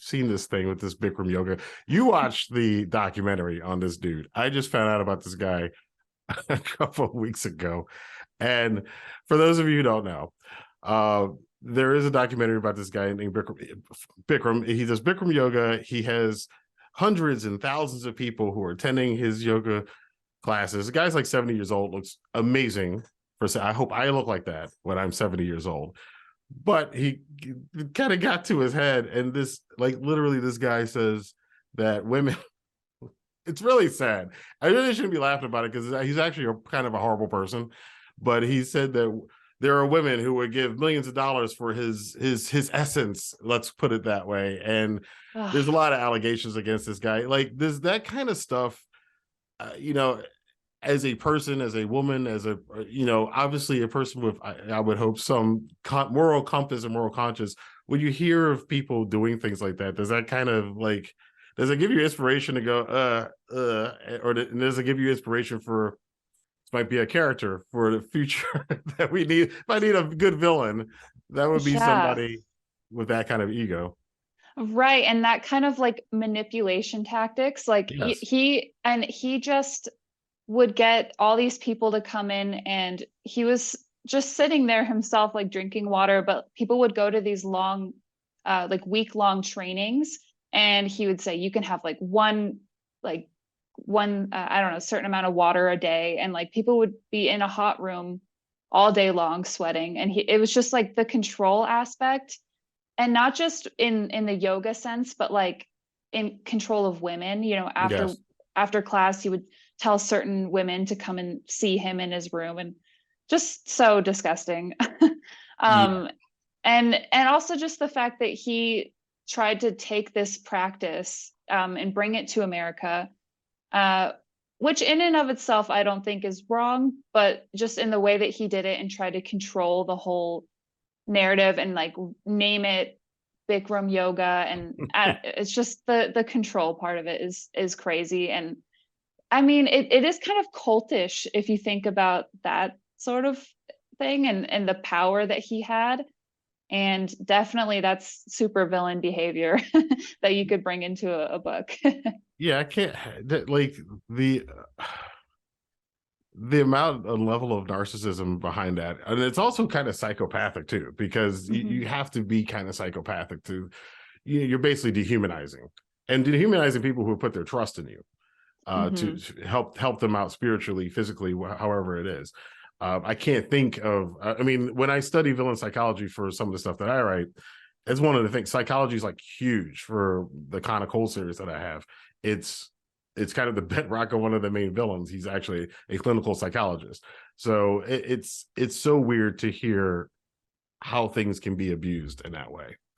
seen this thing with this Bikrum Yoga. You watched the documentary on this dude. I just found out about this guy a couple of weeks ago. And for those of you who don't know, there is a documentary about this guy named Bikram. He does Bikrum Yoga. He has hundreds and thousands of people who are attending his yoga classes. The guy's like 70 years old, looks amazing. I hope I look like that when I'm 70 years old. But he kind of got to his head, and this, like, literally this guy says that women, it's really sad. I really shouldn't be laughing about it because he's actually kind of a horrible person. But he said that there are women who would give millions of dollars for his essence, let's put it that way. And there's a lot of allegations against this guy. Like, there's that kind of stuff, you know, as a person, as a woman, as a, you know, obviously a person with, I would hope, some moral compass and moral conscience. When you hear of people doing things like that, does that kind of like, does it give you inspiration to go, or does it give you inspiration for, this might be a character for the future that we need? If I need a good villain, that would be somebody with that kind of ego. Right. And that kind of like manipulation tactics, like Yes. he just would get all these people to come in, and he was just sitting there himself, like drinking water, but people would go to these long, like week-long trainings, and he would say, you can have like one, I don't know, a certain amount of water a day. And like people would be in a hot room all day long sweating. And it was just like the control aspect, and not just in the yoga sense, but like in control of women, you know, after class, he would tell certain women to come and see him in his room, and just so disgusting. And also just the fact that he tried to take this practice and bring it to America, which in and of itself I don't think is wrong, but just in the way that he did it and tried to control the whole narrative and like name it Bikrum Yoga, and it's just the control part of it is crazy. And I mean, it is kind of cultish if you think about that sort of thing, and the power that he had. And definitely that's super villain behavior that you could bring into a book. Yeah, I can't, like, the amount and level of narcissism behind that. And it's also kind of psychopathic too, because you have to be kind of psychopathic to, you're basically dehumanizing people who put their trust in you. To help them out spiritually, physically, however it is. I can't think of, I mean, when I study villain psychology for some of the stuff that I write, it's one of the things. Psychology is like huge for the Kind of Cold series that I have. It's kind of the bedrock of one of the main villains. He's actually a clinical psychologist. So it's so weird to hear how things can be abused in that way.